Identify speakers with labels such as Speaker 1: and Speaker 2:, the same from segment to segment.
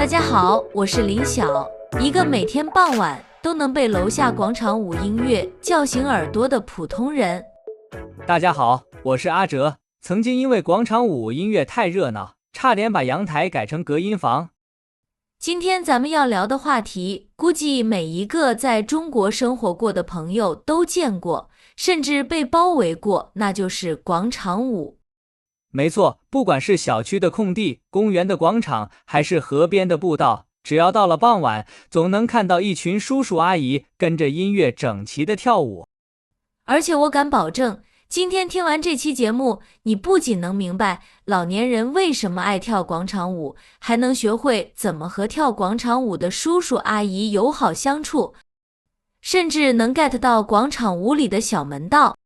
Speaker 1: 大家好，我是林晓，一个每天傍晚都能被楼下广场舞音乐叫醒耳朵的普通人。
Speaker 2: 大家好，我是阿哲，曾经因为广场舞音乐太热闹，差点把阳台改成隔音房。
Speaker 1: 今天咱们要聊的话题，估计每一个在中国生活过的朋友都见过，甚至被包围过，那就是广场舞。
Speaker 2: 没错，不管是小区的空地、公园的广场，还是河边的步道，只要到了傍晚，总能看到一群叔叔阿姨跟着音乐整齐的跳舞。
Speaker 1: 而且我敢保证，今天听完这期节目，你不仅能明白老年人为什么爱跳广场舞，还能学会怎么和跳广场舞的叔叔阿姨友好相处，甚至能 get 到广场舞里的小门道。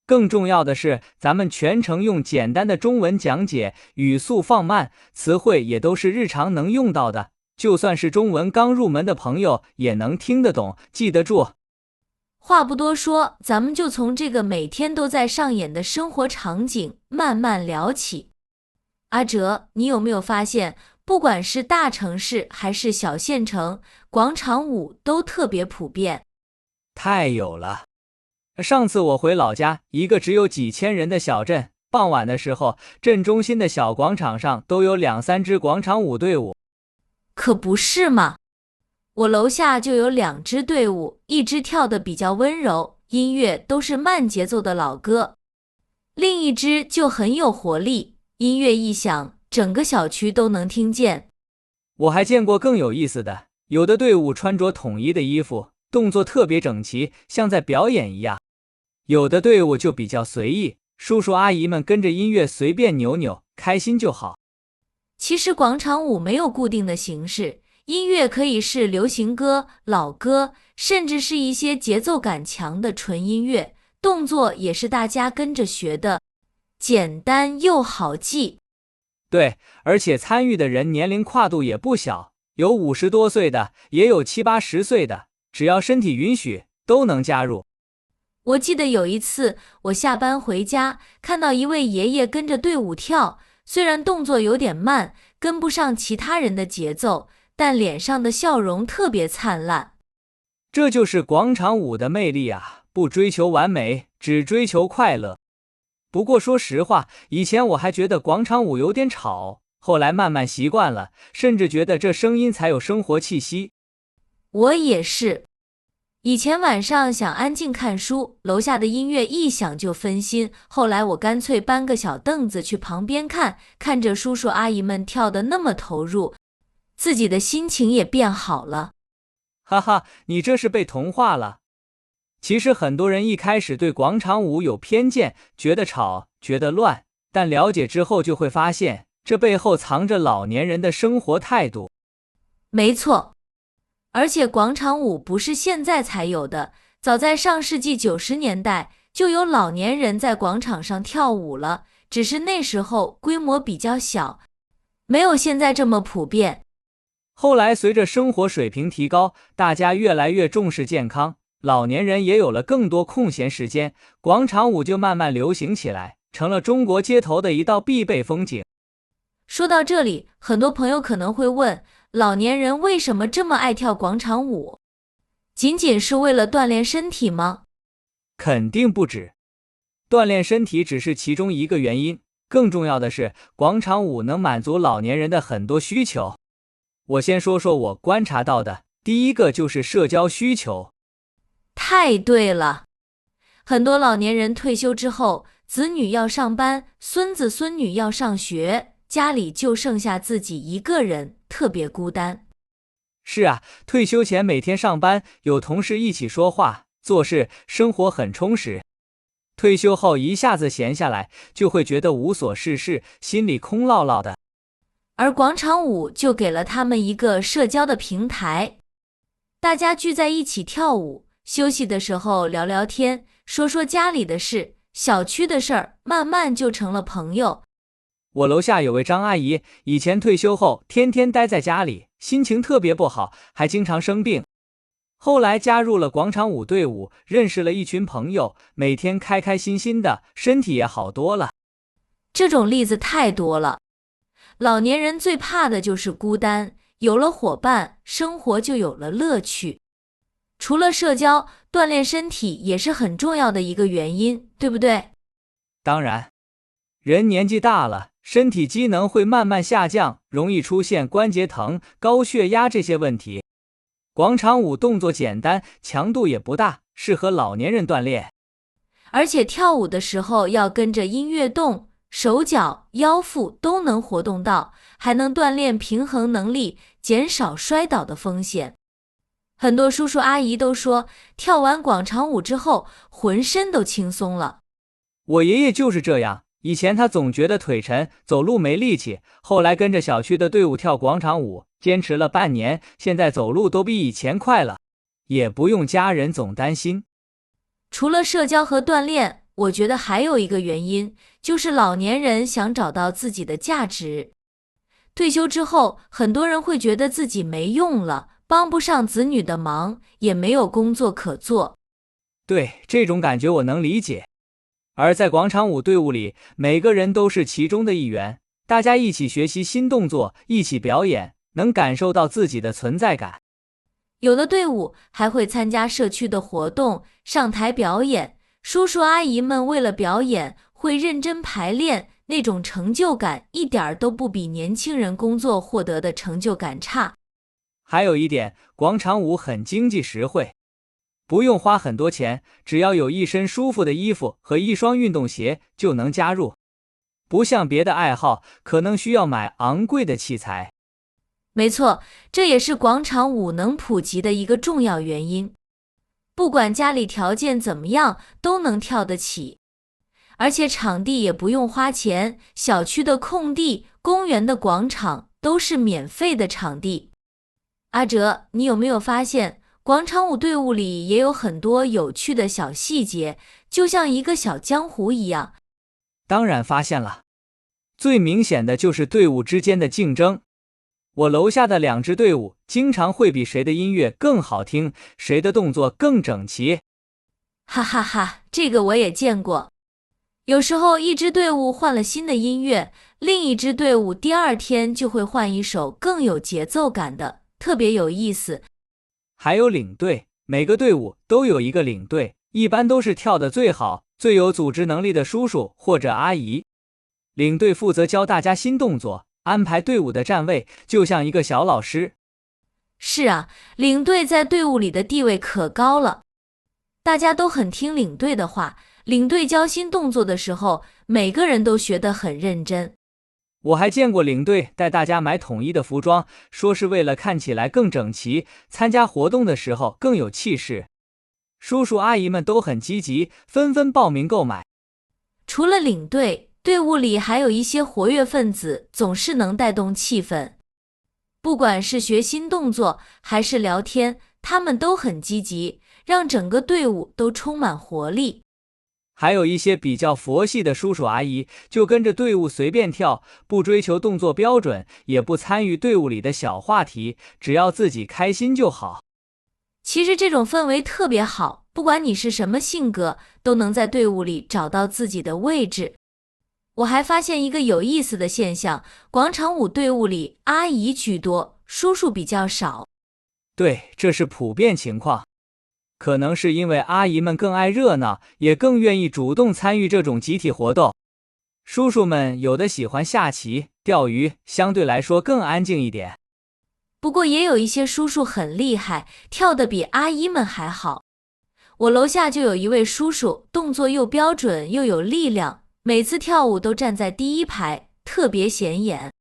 Speaker 2: 更重要的是，咱们全程用简单的中文讲解，语速放慢，词汇也都是日常能用到的，就算是中文刚入门的朋友也能听得懂，记得住。
Speaker 1: 话不多说，咱们就从这个每天都在上演的生活场景慢慢聊起。阿哲，你有没有发现，不管是大城市还是小县城，广场舞都特别普遍？
Speaker 2: 太有了。上次我回老家，一个只有几千人的小镇，傍晚的时候，镇中心的小广场上都有2-3支广场舞队伍。
Speaker 1: 可不是嘛，我楼下就有2支队伍，一支跳得比较温柔，音乐都是慢节奏的老歌，另一支就很有活力，音乐一响，整个小区都能听见。
Speaker 2: 我还见过更有意思的，有的队伍穿着统一的衣服，动作特别整齐，像在表演一样。有的队伍就比较随意，叔叔阿姨们跟着音乐随便扭扭，开心就好。
Speaker 1: 其实广场舞没有固定的形式，音乐可以是流行歌、老歌，甚至是一些节奏感强的纯音乐，动作也是大家跟着学的，简单又好记。
Speaker 2: 对，而且参与的人年龄跨度也不小，有50多岁的，也有70-80岁的，只要身体允许，都能加入。
Speaker 1: 我记得有一次，我下班回家，看到一位爷爷跟着队伍跳，虽然动作有点慢，跟不上其他人的节奏，但脸上的笑容特别灿烂。
Speaker 2: 这就是广场舞的魅力啊，不追求完美，只追求快乐。不过说实话，以前我还觉得广场舞有点吵，后来慢慢习惯了，甚至觉得这声音才有生活气息。
Speaker 1: 我也是。以前晚上想安静看书，楼下的音乐一响就分心，后来我干脆搬个小凳子去旁边看着叔叔阿姨们跳得那么投入，自己的心情也变好了。
Speaker 2: 哈哈，你这是被同化了。其实很多人一开始对广场舞有偏见，觉得吵，觉得乱，但了解之后就会发现，这背后藏着老年人的生活态度。
Speaker 1: 没错。而且广场舞不是现在才有的，早在上世纪90年代就有老年人在广场上跳舞了，只是那时候规模比较小，没有现在这么普遍。
Speaker 2: 后来随着生活水平提高，大家越来越重视健康，老年人也有了更多空闲时间，广场舞就慢慢流行起来，成了中国街头的一道必备风景。
Speaker 1: 说到这里，很多朋友可能会问，老年人为什么这么爱跳广场舞？仅仅是为了锻炼身体吗？
Speaker 2: 肯定不止，锻炼身体只是其中一个原因，更重要的是，广场舞能满足老年人的很多需求。我先说说我观察到的，第一个就是社交需求。
Speaker 1: 太对了，很多老年人退休之后，子女要上班，孙子孙女要上学，家里就剩下自己一个人，特别孤单。
Speaker 2: 是啊，退休前每天上班，有同事一起说话、做事，生活很充实。退休后一下子闲下来，就会觉得无所事事，心里空落落的。
Speaker 1: 而广场舞就给了他们一个社交的平台，大家聚在一起跳舞，休息的时候聊聊天，说说家里的事，小区的事儿，慢慢就成了朋友。
Speaker 2: 我楼下有位张阿姨，以前退休后天天待在家里，心情特别不好，还经常生病。后来加入了广场舞队伍，认识了一群朋友，每天开开心心的，身体也好多了。
Speaker 1: 这种例子太多了。老年人最怕的就是孤单，有了伙伴，生活就有了乐趣。除了社交，锻炼身体也是很重要的一个原因，对不对？
Speaker 2: 当然，人年纪大了，身体机能会慢慢下降，容易出现关节疼、高血压这些问题。广场舞动作简单，强度也不大，适合老年人锻炼。
Speaker 1: 而且跳舞的时候要跟着音乐动，手脚、腰腹都能活动到，还能锻炼平衡能力，减少摔倒的风险。很多叔叔阿姨都说，跳完广场舞之后，浑身都轻松了。
Speaker 2: 我爷爷就是这样，以前他总觉得腿沉，走路没力气，后来跟着小区的队伍跳广场舞，坚持了半年，现在走路都比以前快了，也不用家人总担心。
Speaker 1: 除了社交和锻炼，我觉得还有一个原因，就是老年人想找到自己的价值。退休之后，很多人会觉得自己没用了，帮不上子女的忙，也没有工作可做。
Speaker 2: 对，这种感觉我能理解。而在广场舞队伍里，每个人都是其中的一员，大家一起学习新动作，一起表演，能感受到自己的存在感。
Speaker 1: 有的队伍还会参加社区的活动，上台表演，叔叔阿姨们为了表演会认真排练，那种成就感一点都不比年轻人工作获得的成就感差。
Speaker 2: 还有一点，广场舞很经济实惠，不用花很多钱，只要有一身舒服的衣服和一双运动鞋就能加入。不像别的爱好，可能需要买昂贵的器材。
Speaker 1: 没错，这也是广场舞能普及的一个重要原因。不管家里条件怎么样，都能跳得起。而且场地也不用花钱，小区的空地、公园的广场都是免费的场地。阿哲，你有没有发现，广场舞队伍里也有很多有趣的小细节，就像一个小江湖一样？
Speaker 2: 当然发现了，最明显的就是队伍之间的竞争。我楼下的2支队伍经常会比谁的音乐更好听，谁的动作更整齐。
Speaker 1: 哈哈哈，这个我也见过。有时候一支队伍换了新的音乐，另一支队伍第2天就会换一首更有节奏感的，特别有意思。
Speaker 2: 还有领队，每个队伍都有一个领队，一般都是跳得最好、最有组织能力的叔叔或者阿姨。领队负责教大家新动作，安排队伍的站位，就像一个小老师。
Speaker 1: 是啊，领队在队伍里的地位可高了，大家都很听领队的话。领队教新动作的时候，每个人都学得很认真。
Speaker 2: 我还见过领队带大家买统一的服装，说是为了看起来更整齐，参加活动的时候更有气势。叔叔阿姨们都很积极，纷纷报名购买。
Speaker 1: 除了领队，队伍里还有一些活跃分子，总是能带动气氛。不管是学新动作还是聊天，他们都很积极，让整个队伍都充满活力。
Speaker 2: 还有一些比较佛系的叔叔阿姨，就跟着队伍随便跳，不追求动作标准，也不参与队伍里的小话题，只要自己开心就好。
Speaker 1: 其实这种氛围特别好，不管你是什么性格，都能在队伍里找到自己的位置。我还发现一个有意思的现象，广场舞队伍里阿姨居多，叔叔比较少。
Speaker 2: 对，这是普遍情况。可能是因为阿姨们更爱热闹，也更愿意主动参与这种集体活动。叔叔们有的喜欢下棋、钓鱼，相对来说更安静一点。
Speaker 1: 不过也有一些叔叔很厉害，跳得比阿姨们还好。我楼下就有一位叔叔，动作又标准又有力量，每次跳舞都站在第1排，特别显眼。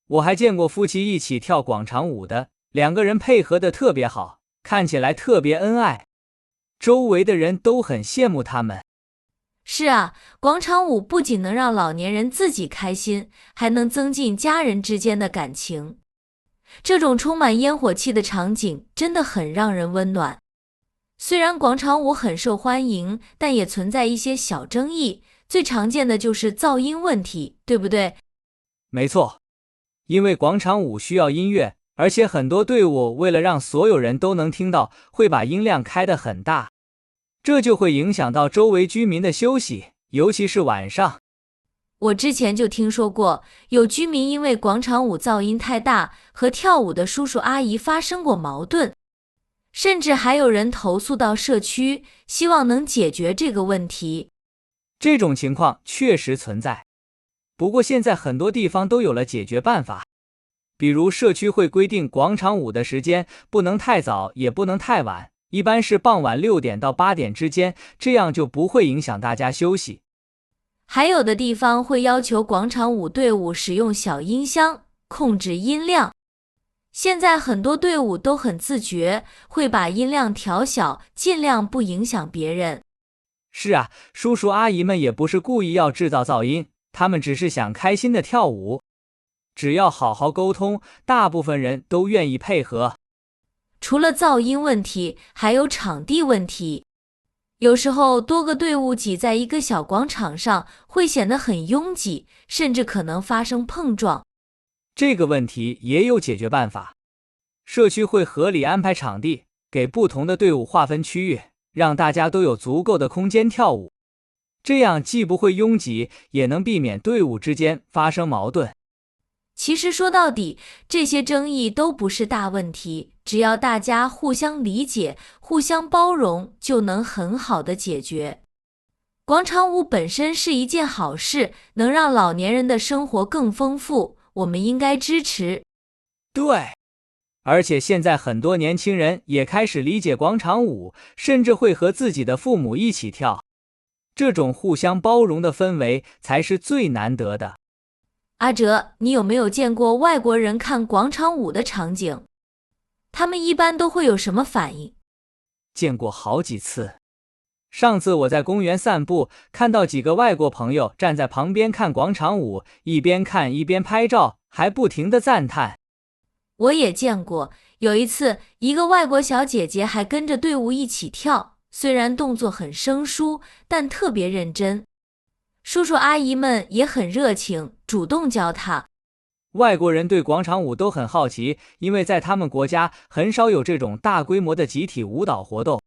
Speaker 2: 我还见过夫妻一起跳广场舞的，2个人配合得特别好，看起来特别恩爱。周围的人都很羡慕他们。
Speaker 1: 是啊，广场舞不仅能让老年人自己开心，还能增进家人之间的感情。这种充满烟火气的场景真的很让人温暖。虽然广场舞很受欢迎，但也存在一些小争议，最常见的就是噪音问题，对不对？
Speaker 2: 没错，因为广场舞需要音乐，而且很多队伍为了让所有人都能听到，会把音量开得很大，这就会影响到周围居民的休息，尤其是晚上。
Speaker 1: 我之前就听说过，有居民因为广场舞噪音太大，和跳舞的叔叔阿姨发生过矛盾，甚至还有人投诉到社区，希望能解决这个问题。
Speaker 2: 这种情况确实存在，不过现在很多地方都有了解决办法，比如社区会规定广场舞的时间不能太早，也不能太晚，一般是傍晚6点到8点之间，这样就不会影响大家休息。
Speaker 1: 还有的地方会要求广场舞队伍使用小音箱，控制音量。现在很多队伍都很自觉，会把音量调小，尽量不影响别人。
Speaker 2: 是啊，叔叔阿姨们也不是故意要制造噪音，他们只是想开心的跳舞。只要好好沟通，大部分人都愿意配合。
Speaker 1: 除了噪音问题，还有场地问题。有时候多个队伍挤在一个小广场上，会显得很拥挤，甚至可能发生碰撞。
Speaker 2: 这个问题也有解决办法，社区会合理安排场地，给不同的队伍划分区域，让大家都有足够的空间跳舞。这样既不会拥挤，也能避免队伍之间发生矛盾。
Speaker 1: 其实说到底，这些争议都不是大问题，只要大家互相理解、互相包容，就能很好的解决。广场舞本身是一件好事，能让老年人的生活更丰富，我们应该支持。
Speaker 2: 对，而且现在很多年轻人也开始理解广场舞，甚至会和自己的父母一起跳。这种互相包容的氛围才是最难得的。
Speaker 1: 阿哲，你有没有见过外国人看广场舞的场景？他们一般都会有什么反应？
Speaker 2: 见过好几次。上次我在公园散步，看到几个外国朋友站在旁边看广场舞，一边看一边拍照，还不停地赞叹。
Speaker 1: 我也见过，有一次，一个外国小姐姐还跟着队伍一起跳，虽然动作很生疏，但特别认真。叔叔阿姨们也很热情，主动教她。
Speaker 2: 外国人对广场舞都很好奇，因为在他们国家很少有这种大规模的集体舞蹈活动。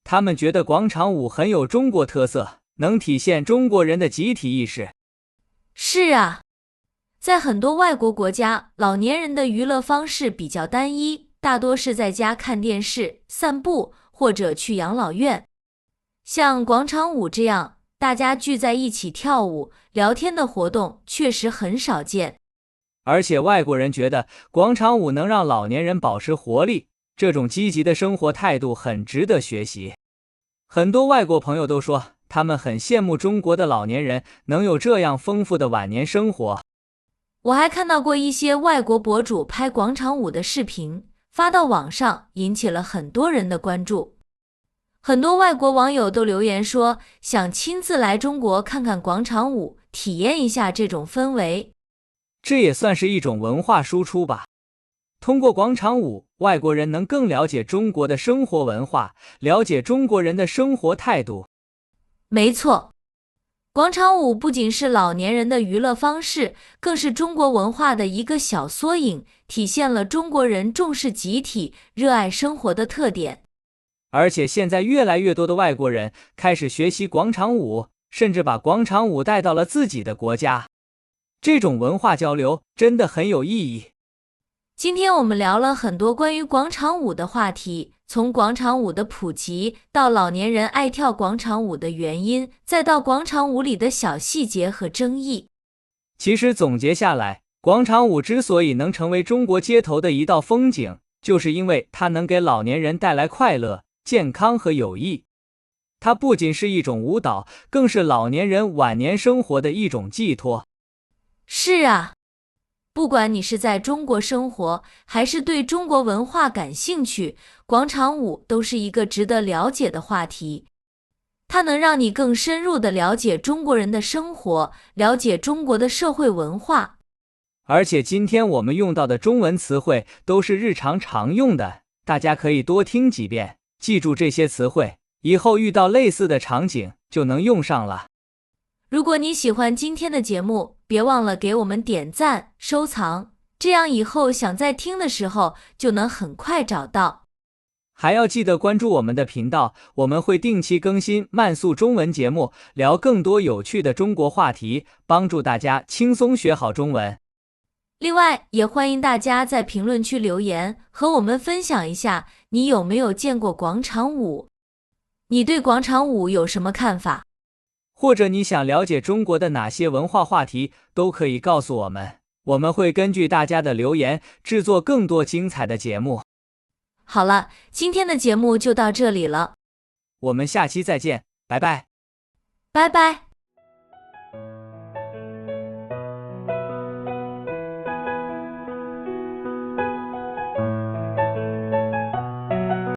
Speaker 2: 他们觉得广场舞很有中国特色，能体现中国人的集体意识。
Speaker 1: 是啊，在很多外国国家，老年人的娱乐方式比较单一，大多是在家看电视、散步或者去养老院。像广场舞这样大家聚在一起跳舞、聊天的活动确实很少见。
Speaker 2: 而且外国人觉得广场舞能让老年人保持活力，这种积极的生活态度很值得学习。很多外国朋友都说，他们很羡慕中国的老年人能有这样丰富的晚年生活。
Speaker 1: 我还看到过一些外国博主拍广场舞的视频，发到网上，引起了很多人的关注。很多外国网友都留言说，想亲自来中国看看广场舞，体验一下这种氛围。
Speaker 2: 这也算是一种文化输出吧。通过广场舞，外国人能更了解中国的生活文化，了解中国人的生活态度。
Speaker 1: 没错，广场舞不仅是老年人的娱乐方式，更是中国文化的一个小缩影，体现了中国人重视集体、热爱生活的特点。
Speaker 2: 而且现在越来越多的外国人开始学习广场舞，甚至把广场舞带到了自己的国家。这种文化交流真的很有意义。
Speaker 1: 今天我们聊了很多关于广场舞的话题，从广场舞的普及，到老年人爱跳广场舞的原因，再到广场舞里的小细节和争议。
Speaker 2: 其实总结下来，广场舞之所以能成为中国街头的一道风景，就是因为它能给老年人带来快乐、健康和友谊。它不仅是一种舞蹈，更是老年人晚年生活的一种寄托。
Speaker 1: 是啊，不管你是在中国生活，还是对中国文化感兴趣，广场舞都是一个值得了解的话题。它能让你更深入地了解中国人的生活，了解中国的社会文化。
Speaker 2: 而且今天我们用到的中文词汇都是日常常用的，大家可以多听几遍，记住这些词汇，以后遇到类似的场景就能用上了。
Speaker 1: 如果你喜欢今天的节目，别忘了给我们点赞、收藏，这样以后想再听的时候就能很快找到。
Speaker 2: 还要记得关注我们的频道，我们会定期更新慢速中文节目，聊更多有趣的中国话题，帮助大家轻松学好中文。
Speaker 1: 另外，也欢迎大家在评论区留言，和我们分享一下你有没有见过广场舞，你对广场舞有什么看法？
Speaker 2: 或者你想了解中国的哪些文化话题，都可以告诉我们，我们会根据大家的留言制作更多精彩的节目。
Speaker 1: 好了，今天的节目就到这里了，
Speaker 2: 我们下期再见，拜拜。
Speaker 1: 拜拜。